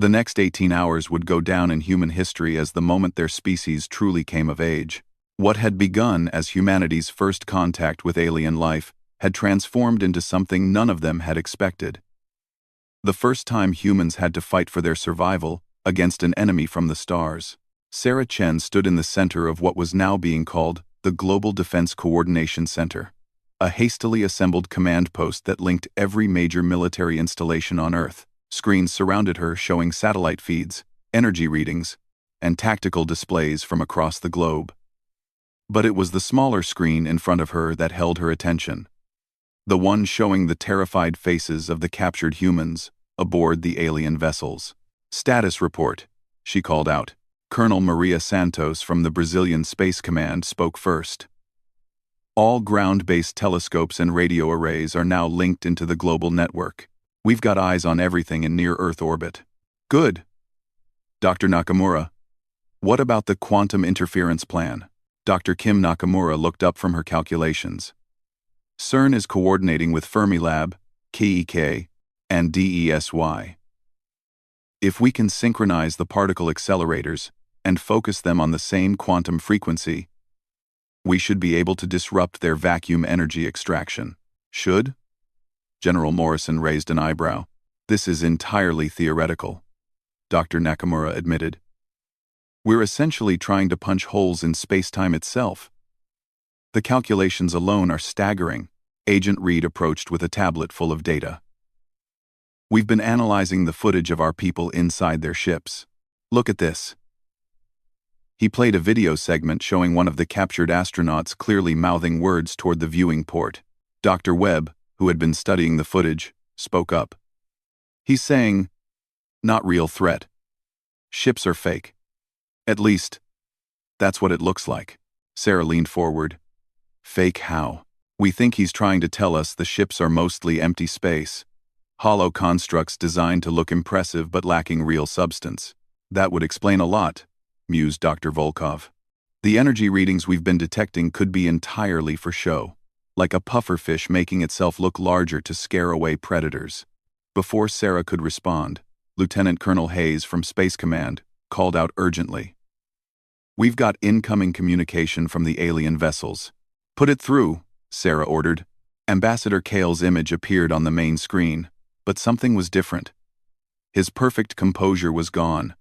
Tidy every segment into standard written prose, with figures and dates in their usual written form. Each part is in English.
The next 18 hours would go down in human history as the moment their species truly came of age. What had begun as humanity's first contact with alien life had transformed into something none of them had expected. The first time humans had to fight for their survival against an enemy from the stars. Sarah Chen stood in the center of what was now being called the Global Defense Coordination Center, a hastily assembled command post that linked every major military installation on Earth. Screens surrounded her showing satellite feeds, energy readings, and tactical displays from across the globe. But it was the smaller screen in front of her that held her attention. The one showing the terrified faces of the captured humans aboard the alien vessels. "Status report," she called out. Colonel Maria Santos from the Brazilian Space Command spoke first. "All ground-based telescopes and radio arrays are now linked into the global network. We've got eyes on everything in near-Earth orbit." "Good. Dr. Nakamura, what about the quantum interference plan?" Dr. Kim Nakamura looked up from her calculations. "CERN is coordinating with Fermilab, KEK, and DESY. If we can synchronize the particle accelerators and focus them on the same quantum frequency, we should be able to disrupt their vacuum energy extraction." "Should?" General Morrison raised an eyebrow. "This is entirely theoretical," Dr. Nakamura admitted. "We're essentially trying to punch holes in space-time itself. The calculations alone are staggering." Agent Reed approached with a tablet full of data. "We've been analyzing the footage of our people inside their ships. Look at this." He played a video segment showing one of the captured astronauts clearly mouthing words toward the viewing port. Dr. Webb, who had been studying the footage, spoke up. "He's saying, not real threat. Ships are fake. At least, that's what it looks like." Sarah leaned forward. "Fake how?" "We think he's trying to tell us the ships are mostly empty space. Hollow constructs designed to look impressive but lacking real substance." "That would explain a lot," mused Dr. Volkov. "The energy readings we've been detecting could be entirely for show, like a pufferfish making itself look larger to scare away predators." Before Sarah could respond, Lieutenant Colonel Hayes from Space Command called out urgently. "We've got incoming communication from the alien vessels." "Put it through," Sarah ordered. Ambassador Kale's image appeared on the main screen, but something was different. His perfect composure was gone,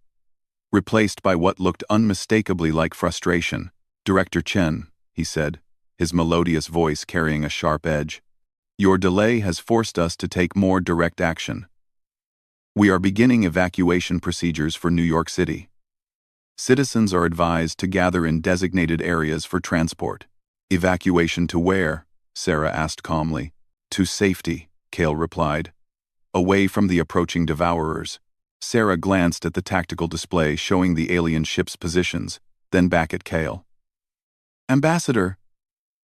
replaced by what looked unmistakably like frustration. "Director Chen," he said, his melodious voice carrying a sharp edge, "your delay has forced us to take more direct action. We are beginning evacuation procedures for New York City. Citizens are advised to gather in designated areas for transport." "Evacuation to where?" Sarah asked calmly. "To safety," Kale replied. "Away from the approaching devourers." Sarah glanced at the tactical display showing the alien ship's positions, then back at Kale. "Ambassador,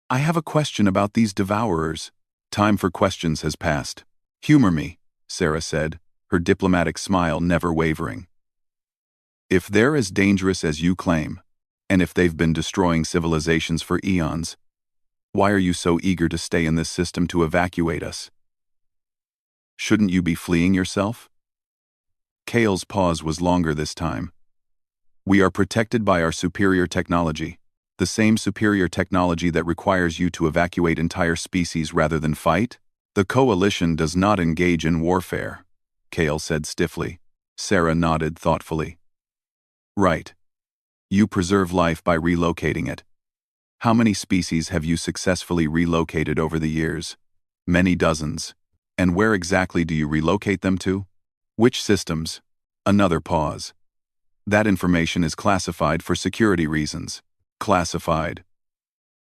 I have a question about these devourers." "Time for questions has passed. Humor me," Sarah said, her diplomatic smile never wavering. "If they're as dangerous as you claim, and if they've been destroying civilizations for eons, why are you so eager to stay in this system to evacuate us? Shouldn't you be fleeing yourself?" Kale's pause was longer this time. "We are protected by our superior technology, the same superior technology that requires you to evacuate entire species rather than fight. The coalition does not engage in warfare," Kale said stiffly. Sarah nodded thoughtfully. "Right. You preserve life by relocating it. How many species have you successfully relocated over the years?" "Many dozens. And where exactly do you relocate them to?" "Which systems?" Another pause. "That information is classified for security reasons." "Classified,"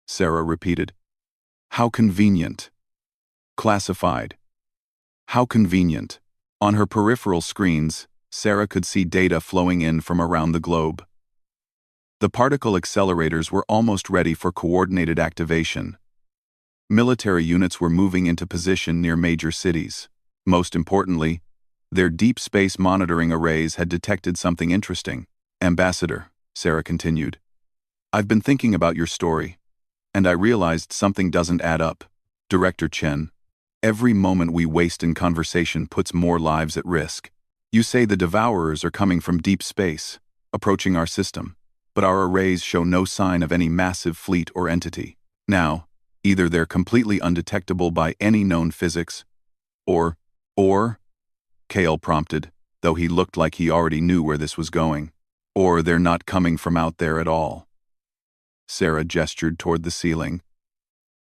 Sarah repeated. "How convenient." "Classified. How convenient." On her peripheral screens, Sarah could see data flowing in from around the globe. The particle accelerators were almost ready for coordinated activation. Military units were moving into position near major cities. Most importantly, their deep space monitoring arrays had detected something interesting. "Ambassador," Sarah continued, "I've been thinking about your story, and I realized something doesn't add up. Director Chen, every moment we waste in conversation puts more lives at risk." You say the Devourers are coming from deep space, approaching our system, but our arrays show no sign of any massive fleet or entity. Now, either they're completely undetectable by any known physics, or, Kale prompted, though he looked like he already knew where this was going, or they're not coming from out there at all. Sarah gestured toward the ceiling.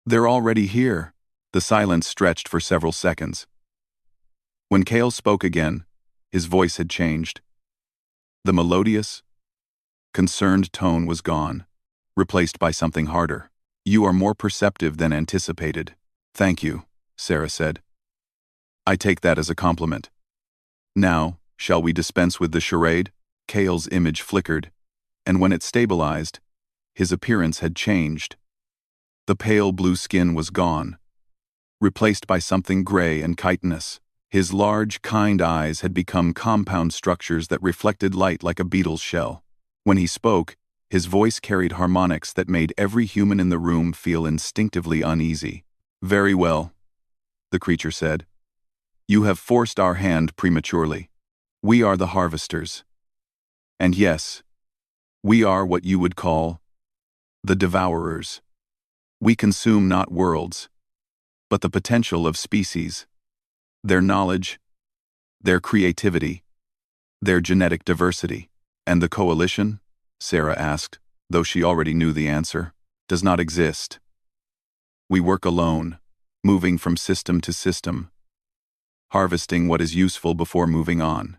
They're already here. The silence stretched for several seconds. When Kale spoke again, his voice had changed. The melodious, concerned tone was gone, replaced by something harder. You are more perceptive than anticipated. Thank you, Sarah said. I take that as a compliment. Now, shall we dispense with the charade? Kale's image flickered, and when it stabilized, his appearance had changed. The pale blue skin was gone, replaced by something gray and chitinous. His large, kind eyes had become compound structures that reflected light like a beetle's shell. When he spoke, his voice carried harmonics that made every human in the room feel instinctively uneasy. Very well, the creature said. You have forced our hand prematurely. We are the harvesters. And yes, we are what you would call the Devourers. We consume not worlds, but the potential of species, their knowledge, their creativity, their genetic diversity. And the coalition? Sarah asked, though she already knew the answer. Does not exist. We work alone, moving from system to system, harvesting what is useful before moving on.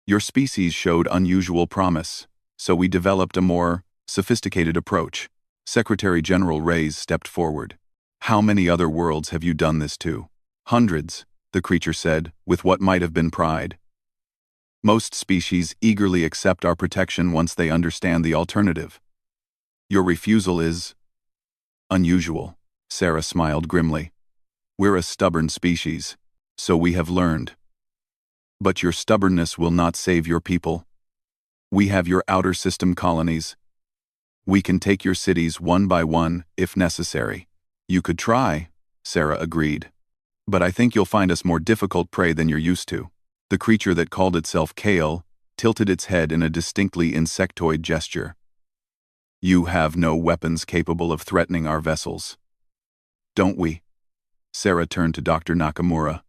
Your species showed unusual promise, so we developed a more sophisticated approach. Secretary General Reyes stepped forward. How many other worlds have you done this to? Hundreds, the creature said, with what might have been pride. Most species eagerly accept our protection once they understand the alternative. Your refusal is unusual, Sarah smiled grimly. We're a stubborn species, so we have learned. But your stubbornness will not save your people. We have your outer system colonies. We can take your cities one by one, if necessary. You could try, Sarah agreed. But I think you'll find us more difficult prey than you're used to. The creature that called itself Kale tilted its head in a distinctly insectoid gesture. You have no weapons capable of threatening our vessels. Don't we? Sarah turned to Dr. Nakamura.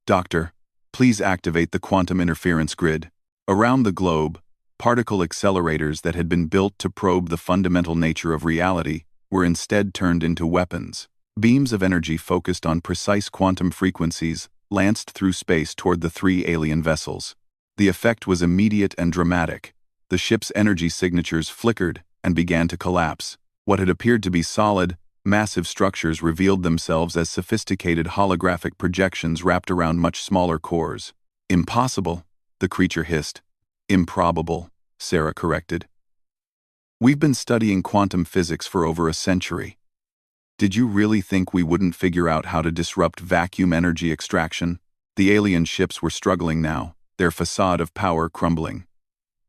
Doctor, please activate the quantum interference grid. Around the globe, particle accelerators that had been built to probe the fundamental nature of reality were instead turned into weapons. Beams of energy focused on precise quantum frequencies lanced through space toward the three alien vessels. The effect was immediate and dramatic. The ship's energy signatures flickered and began to collapse. What had appeared to be solid, massive structures revealed themselves as sophisticated holographic projections wrapped around much smaller cores. Impossible, the creature hissed. Improbable, Sarah corrected. We've been studying quantum physics for over a century. Did you really think we wouldn't figure out how to disrupt vacuum energy extraction? The alien ships were struggling now, their facade of power crumbling.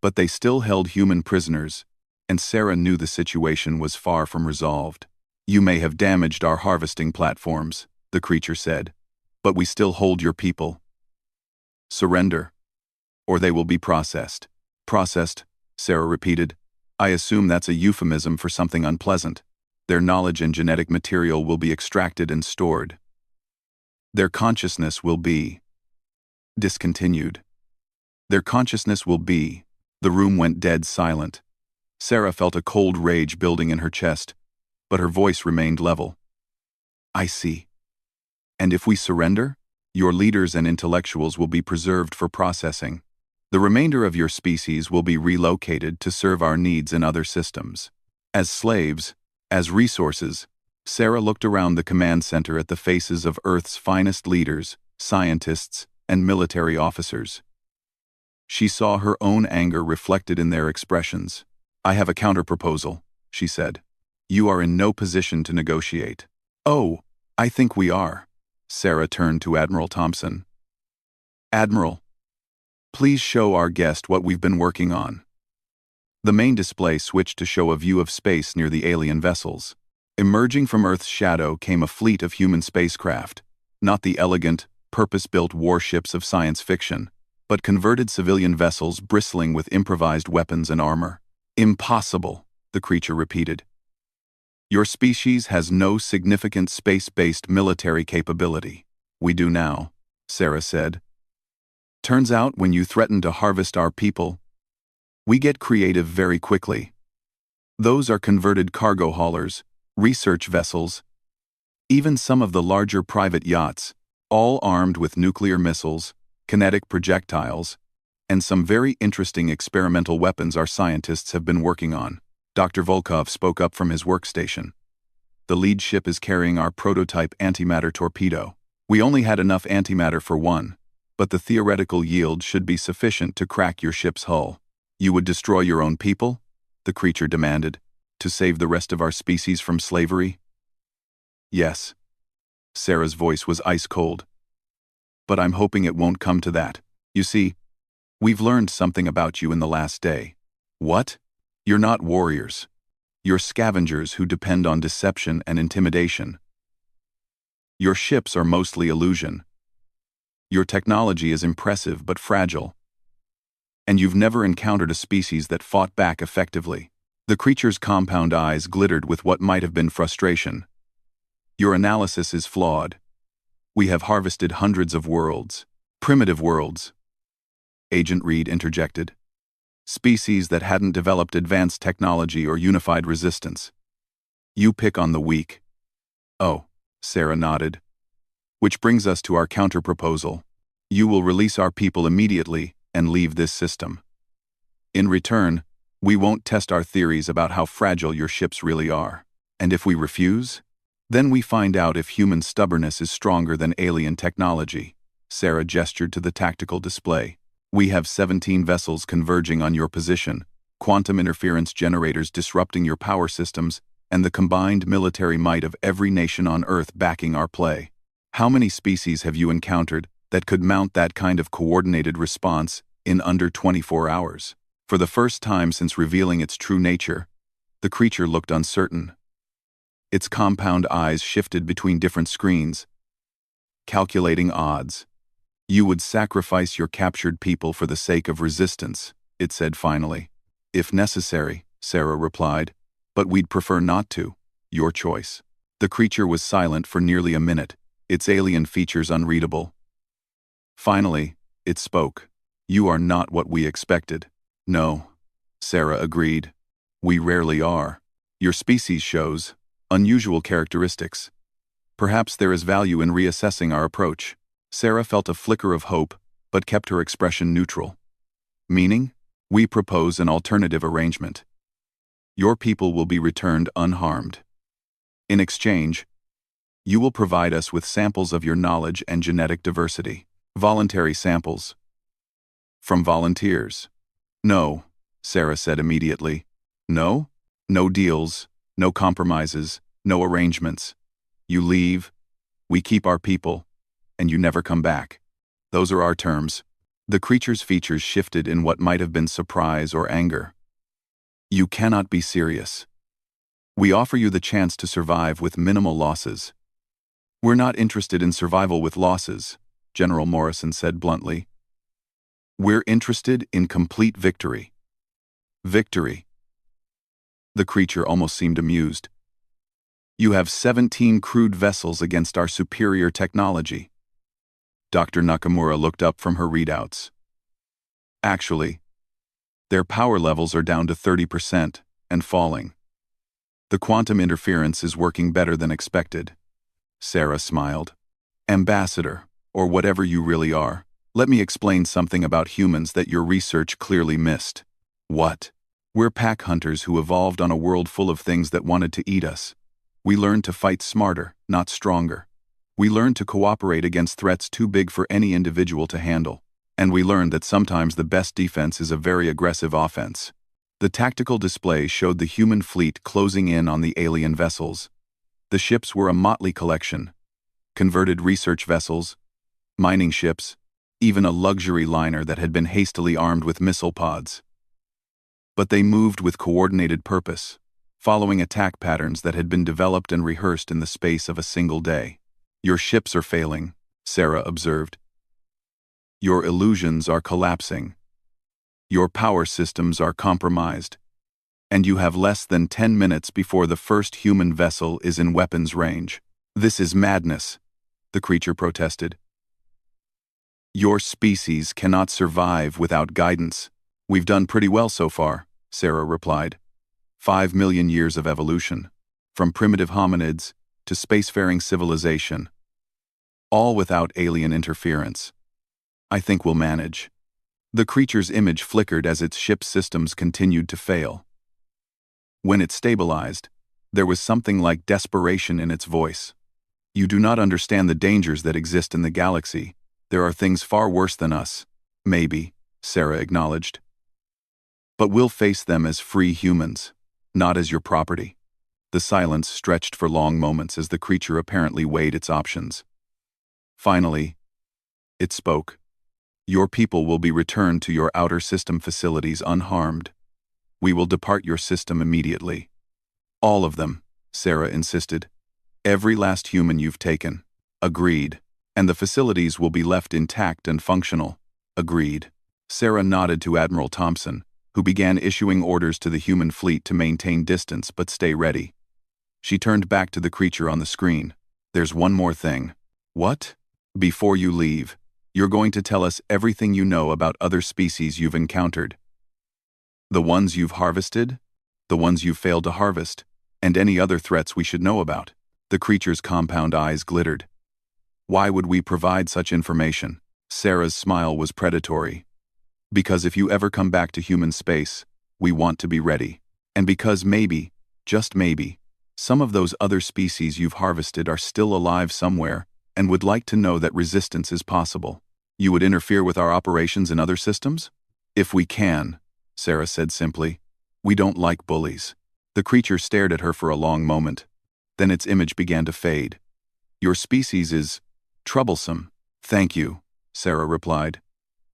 But they still held human prisoners, and Sarah knew the situation was far from resolved. You may have damaged our harvesting platforms, the creature said, but we still hold your people. Surrender, or they will be processed. Processed, Sarah repeated. I assume that's a euphemism for something unpleasant. Their knowledge and genetic material will be extracted and stored. Their consciousness will be discontinued. Their consciousness will be. The room went dead silent. Sarah felt a cold rage building in her chest, but her voice remained level. I see. And if we surrender, your leaders and intellectuals will be preserved for processing. The remainder of your species will be relocated to serve our needs in other systems. As slaves, as resources, Sarah looked around the command center at the faces of Earth's finest leaders, scientists, and military officers. She saw her own anger reflected in their expressions. I have a counterproposal, she said. You are in no position to negotiate. Oh, I think we are. Sarah turned to Admiral Thompson. Admiral, please show our guest what we've been working on. The main display switched to show a view of space near the alien vessels. Emerging from Earth's shadow came a fleet of human spacecraft, not the elegant, purpose-built warships of science fiction, but converted civilian vessels bristling with improvised weapons and armor. Impossible, the creature repeated. Your species has no significant space-based military capability. We do now, Sarah said. Turns out when you threaten to harvest our people, we get creative very quickly. Those are converted cargo haulers, research vessels, even some of the larger private yachts, all armed with nuclear missiles, kinetic projectiles, and some very interesting experimental weapons our scientists have been working on. Dr. Volkov spoke up from his workstation. The lead ship is carrying our prototype antimatter torpedo. We only had enough antimatter for one, but the theoretical yield should be sufficient to crack your ship's hull. You would destroy your own people? The creature demanded, to save the rest of our species from slavery? Yes. Sarah's voice was ice cold. But I'm hoping it won't come to that. You see, we've learned something about you in the last day. What? You're not warriors. You're scavengers who depend on deception and intimidation. Your ships are mostly illusion. Your technology is impressive but fragile. And you've never encountered a species that fought back effectively. The creature's compound eyes glittered with what might have been frustration. Your analysis is flawed. We have harvested hundreds of worlds. Primitive worlds. Agent Reed interjected. Species that hadn't developed advanced technology or unified resistance. You pick on the weak. Oh, Sarah nodded. Which brings us to our counterproposal. You will release our people immediately and leave this system. In return, we won't test our theories about how fragile your ships really are. And if we refuse, then we find out if human stubbornness is stronger than alien technology. Sarah gestured to the tactical display. We have 17 vessels converging on your position, quantum interference generators disrupting your power systems, and the combined military might of every nation on Earth backing our play. How many species have you encountered that could mount that kind of coordinated response in under 24 hours? For the first time since revealing its true nature, the creature looked uncertain. Its compound eyes shifted between different screens, calculating odds. You would sacrifice your captured people for the sake of resistance, it said finally. If necessary, Sarah replied, but we'd prefer not to. Your choice. The creature was silent for nearly a minute, its alien features unreadable. Finally, it spoke. You are not what we expected. No, Sarah agreed. We rarely are. Your species shows unusual characteristics. Perhaps there is value in reassessing our approach. Sarah felt a flicker of hope, but kept her expression neutral. Meaning, we propose an alternative arrangement. Your people will be returned unharmed. In exchange, you will provide us with samples of your knowledge and genetic diversity. Voluntary samples. From volunteers. No, Sarah said immediately. No? No deals, no compromises, no arrangements. You leave, we keep our people, and you never come back. Those are our terms. The creature's features shifted in what might have been surprise or anger. You cannot be serious. We offer you the chance to survive with minimal losses. We're not interested in survival with losses, General Morrison said bluntly. We're interested in complete victory. Victory. The creature almost seemed amused. You have 17 crewed vessels against our superior technology. Dr. Nakamura looked up from her readouts. Actually, their power levels are down to 30% and falling. The quantum interference is working better than expected. Sarah smiled. Ambassador, or whatever you really are, let me explain something about humans that your research clearly missed. What? We're pack hunters who evolved on a world full of things that wanted to eat us. We learned to fight smarter, not stronger. We learned to cooperate against threats too big for any individual to handle. And we learned that sometimes the best defense is a very aggressive offense. The tactical display showed the human fleet closing in on the alien vessels. The ships were a motley collection. Converted research vessels, mining ships, even a luxury liner that had been hastily armed with missile pods. But they moved with coordinated purpose, following attack patterns that had been developed and rehearsed in the space of a single day. Your ships are failing, Sarah observed. Your illusions are collapsing. Your power systems are compromised. And you have less than 10 minutes before the first human vessel is in weapons range. This is madness, the creature protested. Your species cannot survive without guidance. We've done pretty well so far, Sarah replied. 5 million years of evolution, from primitive hominids to spacefaring civilization, all without alien interference. I think we'll manage. The creature's image flickered as its ship's systems continued to fail. When it stabilized, there was something like desperation in its voice. You do not understand the dangers that exist in the galaxy. There are things far worse than us. Maybe, Sarah acknowledged. But we'll face them as free humans, not as your property. The silence stretched for long moments as the creature apparently weighed its options. Finally, it spoke. Your people will be returned to your outer system facilities unharmed. We will depart your system immediately. All of them, Sarah insisted. Every last human you've taken. Agreed. And the facilities will be left intact and functional. Agreed. Sarah nodded to Admiral Thompson, who began issuing orders to the human fleet to maintain distance but stay ready. She turned back to the creature on the screen. There's one more thing. What? Before you leave, you're going to tell us everything you know about other species you've encountered. The ones you've harvested, the ones you've failed to harvest, and any other threats we should know about. The creature's compound eyes glittered. Why would we provide such information? Sarah's smile was predatory. Because if you ever come back to human space, we want to be ready. And because maybe, just maybe, some of those other species you've harvested are still alive somewhere and would like to know that resistance is possible. You would interfere with our operations in other systems? If we can, Sarah said simply. We don't like bullies. The creature stared at her for a long moment. Then its image began to fade. Your species is troublesome. Thank you, Sarah replied.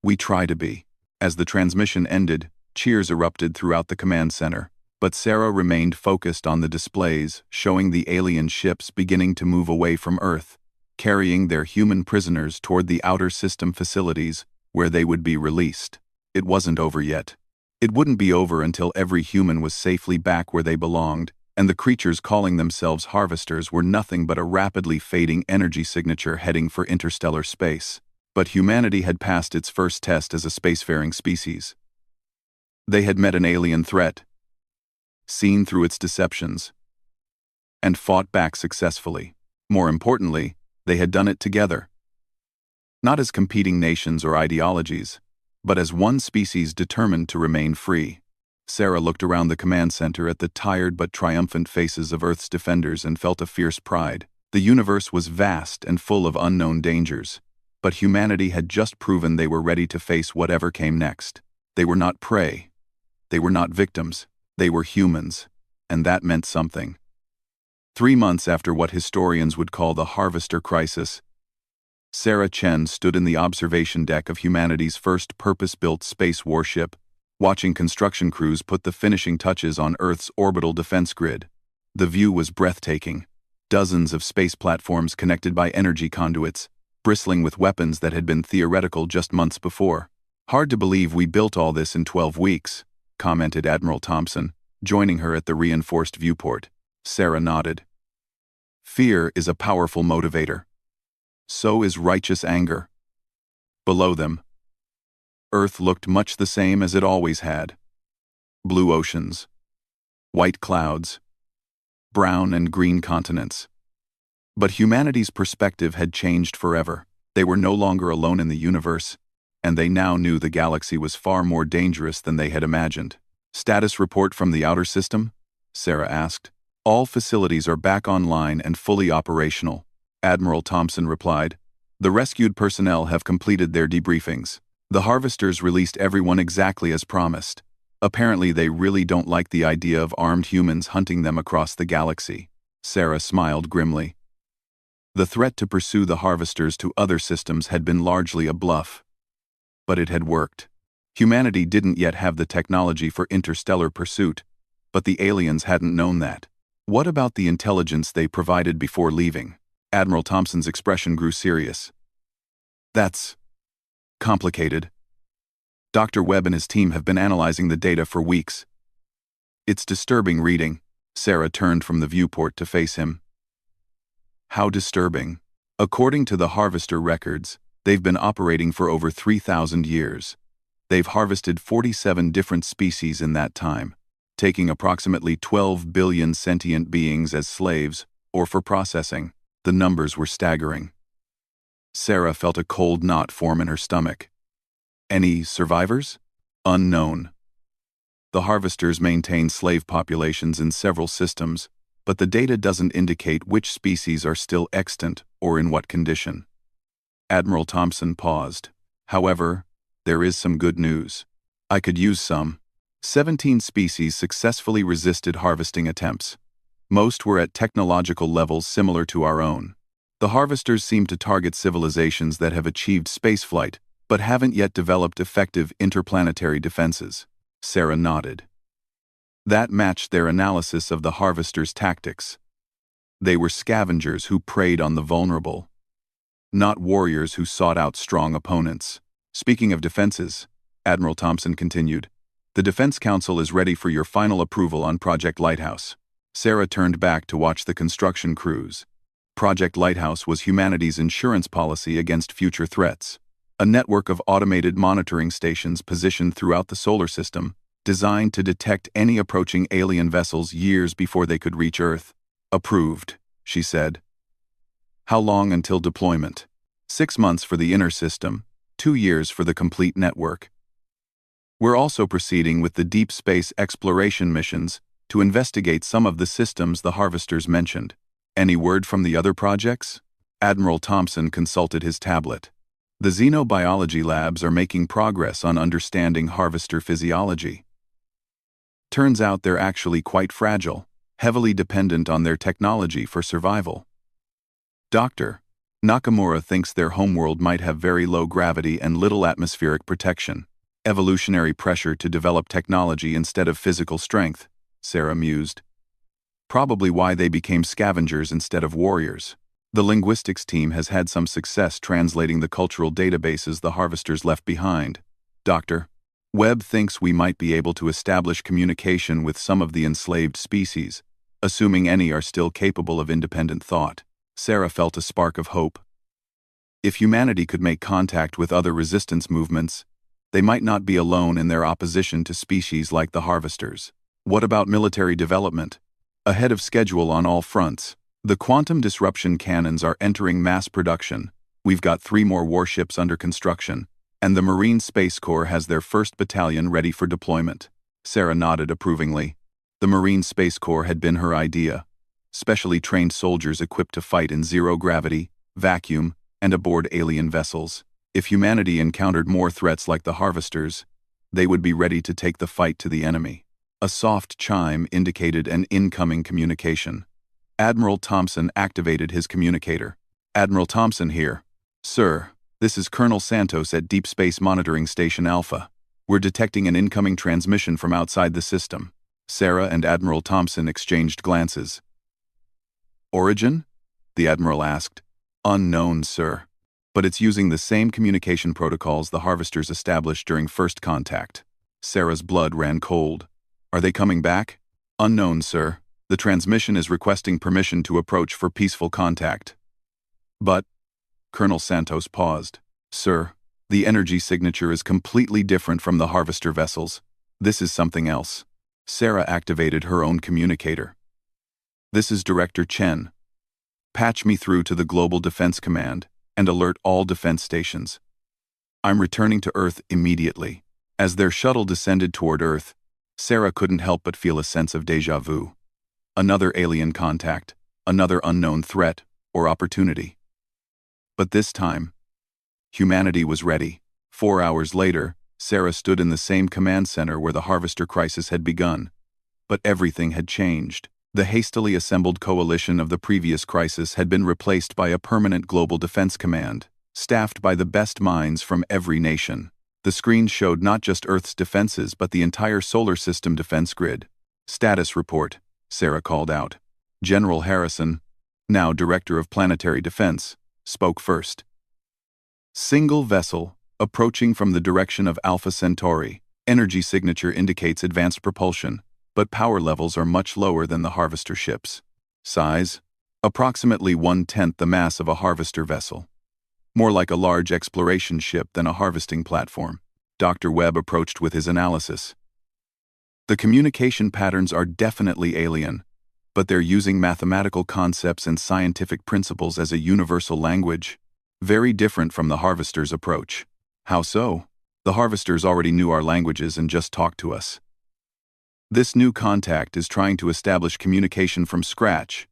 We try to be. As the transmission ended, cheers erupted throughout the command center, but Sarah remained focused on the displays showing the alien ships beginning to move away from Earth, carrying their human prisoners toward the outer system facilities where they would be released. It wasn't over yet. It wouldn't be over until every human was safely back where they belonged, and the creatures calling themselves harvesters were nothing but a rapidly fading energy signature heading for interstellar space. But humanity had passed its first test as a spacefaring species. They had met an alien threat, seen through its deceptions, and fought back successfully. More importantly, they had done it together. Not as competing nations or ideologies, but as one species determined to remain free. Sarah looked around the command center at the tired but triumphant faces of Earth's defenders and felt a fierce pride. The universe was vast and full of unknown dangers, but humanity had just proven they were ready to face whatever came next. They were not prey. They were not victims. They were humans, and that meant something. 3 months after what historians would call the Harvester Crisis, Sarah Chen stood in the observation deck of humanity's first purpose-built space warship, watching construction crews put the finishing touches on Earth's orbital defense grid. The view was breathtaking. Dozens of space platforms connected by energy conduits, bristling with weapons that had been theoretical just months before. Hard to believe we built all this in 12 weeks, commented Admiral Thompson, joining her at the reinforced viewport. Sarah nodded. Fear is a powerful motivator. So is righteous anger. Below them, Earth looked much the same as it always had. Blue oceans, white clouds, brown and green continents. But humanity's perspective had changed forever. They were no longer alone in the universe, and they now knew the galaxy was far more dangerous than they had imagined. Status report from the outer system? Sarah asked. All facilities are back online and fully operational, Admiral Thompson replied. The rescued personnel have completed their debriefings. The harvesters released everyone exactly as promised. Apparently they really don't like the idea of armed humans hunting them across the galaxy. Sarah smiled grimly. The threat to pursue the harvesters to other systems had been largely a bluff. But it had worked. Humanity didn't yet have the technology for interstellar pursuit, but the aliens hadn't known that. What about the intelligence they provided before leaving? Admiral Thompson's expression grew serious. That's Complicated. Dr. Webb and his team have been analyzing the data for weeks. It's disturbing reading. Sarah turned from the viewport to face him. How disturbing. According to the Harvester records, they've been operating for over 3,000 years. They've harvested 47 different species in that time, taking approximately 12 billion sentient beings as slaves or for processing. The numbers were staggering. Sarah felt a cold knot form in her stomach. Any survivors? Unknown. The harvesters maintain slave populations in several systems, but the data doesn't indicate which species are still extant or in what condition. Admiral Thompson paused. However, there is some good news. I could use some. 17 species successfully resisted harvesting attempts. Most were at technological levels similar to our own. The harvesters seem to target civilizations that have achieved spaceflight, but haven't yet developed effective interplanetary defenses. Sarah nodded. That matched their analysis of the harvesters' tactics. They were scavengers who preyed on the vulnerable, not warriors who sought out strong opponents. Speaking of defenses, Admiral Thompson continued, the Defense Council is ready for your final approval on Project Lighthouse. Sarah turned back to watch the construction crews. Project Lighthouse was humanity's insurance policy against future threats. A network of automated monitoring stations positioned throughout the solar system, designed to detect any approaching alien vessels years before they could reach Earth. Approved, she said. How long until deployment? 6 months for the inner system, 2 years for the complete network. We're also proceeding with the deep space exploration missions to investigate some of the systems the harvesters mentioned. Any word from the other projects? Admiral Thompson consulted his tablet. The xenobiology labs are making progress on understanding harvester physiology. Turns out they're actually quite fragile, heavily dependent on their technology for survival. Dr. Nakamura thinks their homeworld might have very low gravity and little atmospheric protection. Evolutionary pressure to develop technology instead of physical strength, Sarah mused. Probably why they became scavengers instead of warriors. The linguistics team has had some success translating the cultural databases the harvesters left behind. Dr. Webb thinks we might be able to establish communication with some of the enslaved species, assuming any are still capable of independent thought. Sarah felt a spark of hope. If humanity could make contact with other resistance movements, they might not be alone in their opposition to species like the harvesters. What about military development? Ahead of schedule on all fronts. The quantum disruption cannons are entering mass production. We've got 3 more warships under construction, and the Marine Space Corps has their first battalion ready for deployment. Sarah nodded approvingly. The Marine Space Corps had been her idea. Specially trained soldiers equipped to fight in zero gravity, vacuum, and aboard alien vessels. If humanity encountered more threats like the harvesters, they would be ready to take the fight to the enemy. A soft chime indicated an incoming communication. Admiral Thompson activated his communicator. Admiral Thompson here. Sir, this is Colonel Santos at Deep Space Monitoring Station Alpha. We're detecting an incoming transmission from outside the system. Sarah and Admiral Thompson exchanged glances. Origin? The Admiral asked. Unknown, sir. But it's using the same communication protocols the harvesters established during first contact. Sarah's blood ran cold. Are they coming back? Unknown, sir. The transmission is requesting permission to approach for peaceful contact. But, Colonel Santos paused. Sir, the energy signature is completely different from the harvester vessels. This is something else. Sarah activated her own communicator. This is Director Chen. Patch me through to the Global Defense Command and alert all defense stations. I'm returning to Earth immediately. As their shuttle descended toward Earth, Sarah couldn't help but feel a sense of déjà vu. Another alien contact, another unknown threat or opportunity. But this time, humanity was ready. 4 hours later, Sarah stood in the same command center where the harvester crisis had begun. But everything had changed. The hastily assembled coalition of the previous crisis had been replaced by a permanent global defense command, staffed by the best minds from every nation. The screen showed not just Earth's defenses but the entire solar system defense grid. Status report, Sarah called out. General Harrison, now Director of Planetary Defense, spoke first. Single vessel, approaching from the direction of Alpha Centauri. Energy signature indicates advanced propulsion, but power levels are much lower than the harvester ships. Size: approximately 1/10 the mass of a harvester vessel. More like a large exploration ship than a harvesting platform. Dr. Webb approached with his analysis. The communication patterns are definitely alien, but they're using mathematical concepts and scientific principles as a universal language, very different from the harvesters' approach. How so? The harvesters already knew our languages and just talked to us. This new contact is trying to establish communication from scratch,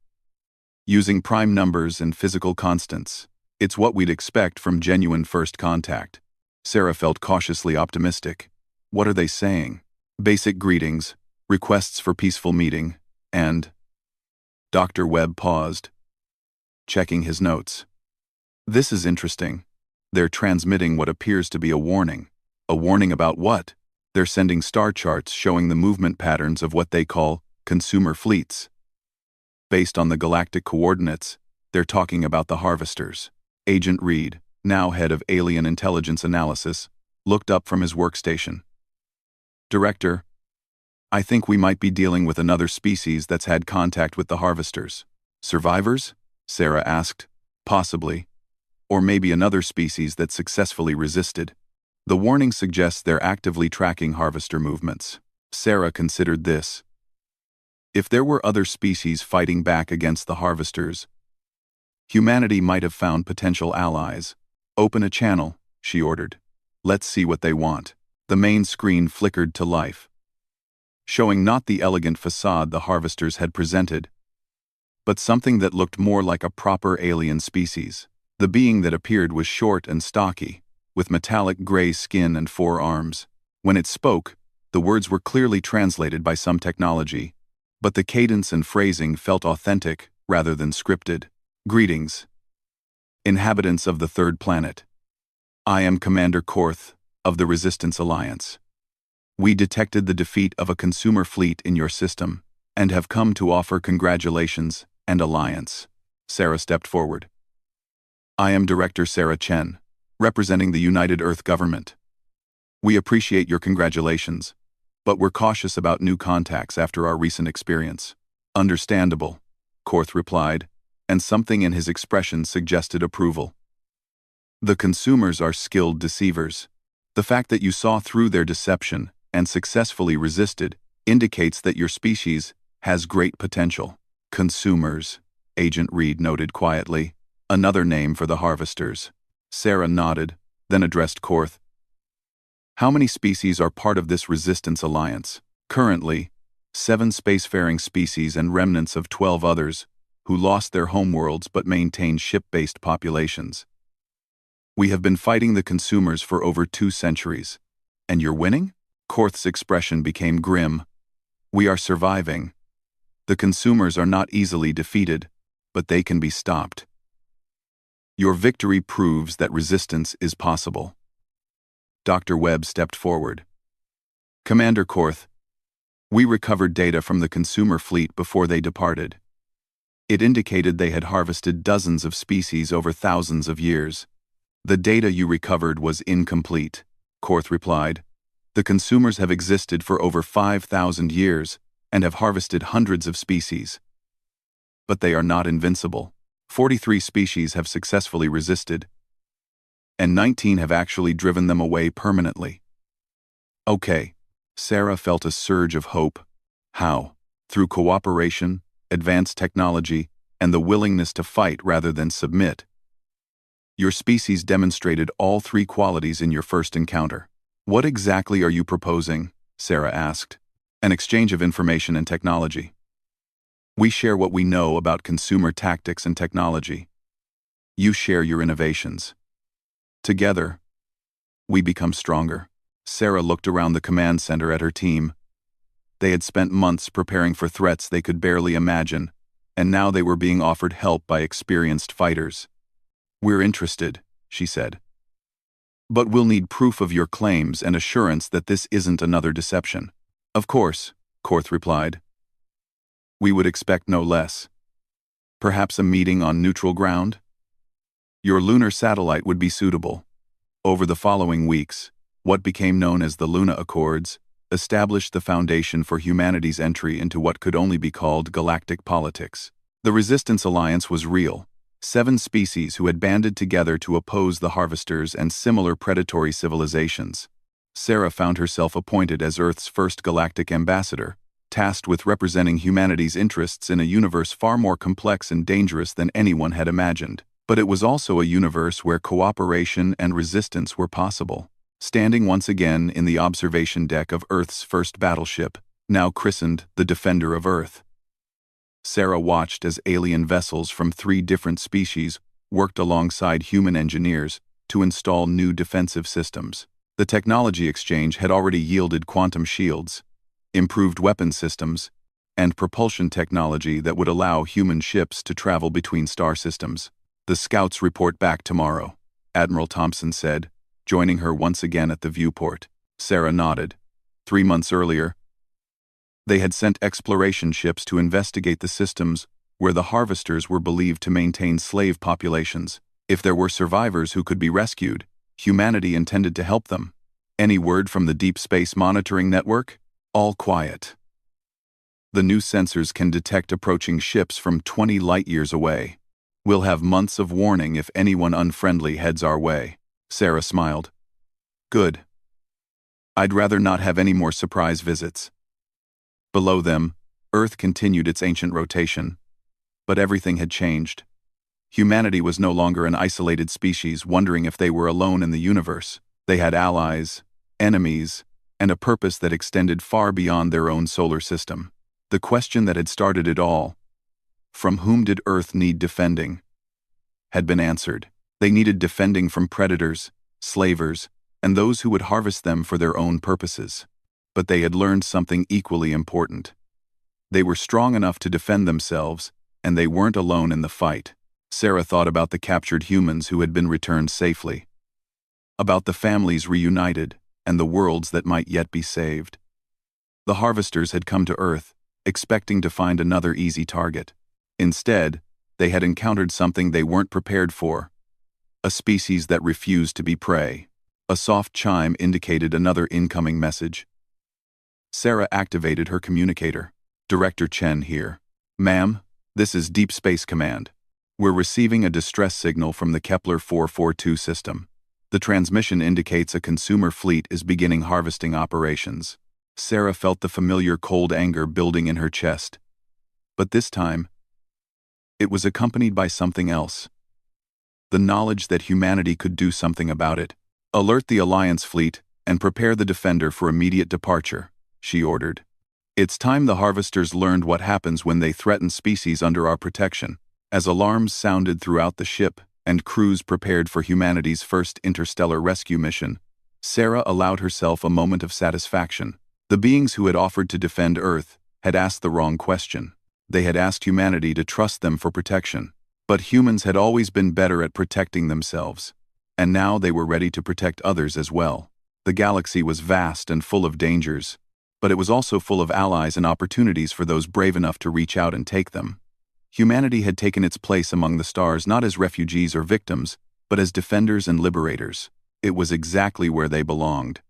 using prime numbers and physical constants. It's what we'd expect from genuine first contact. Sarah felt cautiously optimistic. What are they saying? Basic greetings, requests for peaceful meeting, and... Dr. Webb paused, checking his notes. This is interesting. They're transmitting what appears to be a warning. A warning about what? They're sending star charts showing the movement patterns of what they call consumer fleets. Based on the galactic coordinates, they're talking about the harvesters. Agent Reed, now head of Alien Intelligence Analysis, looked up from his workstation. Director, I think we might be dealing with another species that's had contact with the harvesters. Survivors? Sarah asked. Possibly. Or maybe another species that successfully resisted. The warning suggests they're actively tracking harvester movements. Sarah considered this. If there were other species fighting back against the harvesters, humanity might have found potential allies. Open a channel, she ordered. Let's see what they want. The main screen flickered to life, showing not the elegant facade the harvesters had presented, but something that looked more like a proper alien species. The being that appeared was short and stocky, with metallic gray skin and 4 arms. When it spoke, the words were clearly translated by some technology, but the cadence and phrasing felt authentic rather than scripted. Greetings, inhabitants of the third planet. I am Commander Korth of the Resistance Alliance. We detected the defeat of a consumer fleet in your system and have come to offer congratulations and alliance. Sarah stepped forward. I am Director Sarah Chen, representing the United Earth Government. We appreciate your congratulations, but we're cautious about new contacts after our recent experience. Understandable, Korth replied, and something in his expression suggested approval. The consumers are skilled deceivers. The fact that you saw through their deception and successfully resisted indicates that your species has great potential. Consumers, Agent Reed noted quietly, another name for the harvesters. Sarah nodded, then addressed Korth. How many species are part of this resistance alliance? Currently, 7 spacefaring species and remnants of 12 others who lost their homeworlds but maintain ship-based populations. We have been fighting the consumers for over 2 centuries. And you're winning? Korth's expression became grim. We are surviving. The consumers are not easily defeated, but they can be stopped. Your victory proves that resistance is possible. Dr. Webb stepped forward. Commander Korth, we recovered data from the consumer fleet before they departed. It indicated they had harvested dozens of species over thousands of years. The data you recovered was incomplete, Korth replied. The consumers have existed for over 5,000 years and have harvested hundreds of species. But they are not invincible. 43 species have successfully resisted, and 19 have actually driven them away permanently. Okay, Sarah felt a surge of hope. How? Through cooperation, advanced technology, and the willingness to fight rather than submit. Your species demonstrated all 3 qualities in your first encounter. What exactly are you proposing? Sarah asked. An exchange of information and technology. We share what we know about consumer tactics and technology. You share your innovations. Together, we become stronger. Sarah looked around the command center at her team. They had spent months preparing for threats they could barely imagine, and now they were being offered help by experienced fighters. We're interested, she said. But we'll need proof of your claims and assurance that this isn't another deception. Of course, Korth replied. We would expect no less. Perhaps a meeting on neutral ground? Your lunar satellite would be suitable. Over the following weeks, what became known as the Luna Accords established the foundation for humanity's entry into what could only be called galactic politics. The Resistance Alliance was real. 7 species who had banded together to oppose the Harvesters and similar predatory civilizations. Sarah found herself appointed as Earth's first galactic ambassador, tasked with representing humanity's interests in a universe far more complex and dangerous than anyone had imagined. But it was also a universe where cooperation and resistance were possible. Standing once again in the observation deck of Earth's first battleship, now christened the Defender of Earth, Sarah watched as alien vessels from 3 different species worked alongside human engineers to install new defensive systems. The technology exchange had already yielded quantum shields, improved weapon systems, and propulsion technology that would allow human ships to travel between star systems. "The scouts report back tomorrow," Admiral Thompson said, joining her once again at the viewport. Sarah nodded. 3 months earlier, they had sent exploration ships to investigate the systems where the Harvesters were believed to maintain slave populations. If there were survivors who could be rescued, humanity intended to help them. Any word from the Deep Space Monitoring Network? All quiet. The new sensors can detect approaching ships from 20 light-years away. We'll have months of warning if anyone unfriendly heads our way. Sarah smiled. Good. I'd rather not have any more surprise visits. Below them, Earth continued its ancient rotation. But everything had changed. Humanity was no longer an isolated species wondering if they were alone in the universe. They had allies, enemies, and a purpose that extended far beyond their own solar system. The question that had started it all, from whom did Earth need defending, had been answered. They needed defending from predators, slavers, and those who would harvest them for their own purposes. But they had learned something equally important. They were strong enough to defend themselves, and they weren't alone in the fight. Sarah thought about the captured humans who had been returned safely, about the families reunited, and the worlds that might yet be saved. The Harvesters had come to Earth, expecting to find another easy target. Instead, they had encountered something they weren't prepared for. A species that refused to be prey. A soft chime indicated another incoming message. Sarah activated her communicator. Director Chen here. Ma'am, this is Deep Space Command. We're receiving a distress signal from the Kepler 442 system. The transmission indicates a consumer fleet is beginning harvesting operations. Sarah felt the familiar cold anger building in her chest. But this time, it was accompanied by something else. The knowledge that humanity could do something about it. Alert the Alliance fleet and prepare the Defender for immediate departure, she ordered. It's time the Harvesters learned what happens when they threaten species under our protection. As alarms sounded throughout the ship and crews prepared for humanity's first interstellar rescue mission, Sarah allowed herself a moment of satisfaction. The beings who had offered to defend Earth had asked the wrong question. They had asked humanity to trust them for protection. But humans had always been better at protecting themselves. And now they were ready to protect others as well. The galaxy was vast and full of dangers, but it was also full of allies and opportunities for those brave enough to reach out and take them. Humanity had taken its place among the stars not as refugees or victims, but as defenders and liberators. It was exactly where they belonged.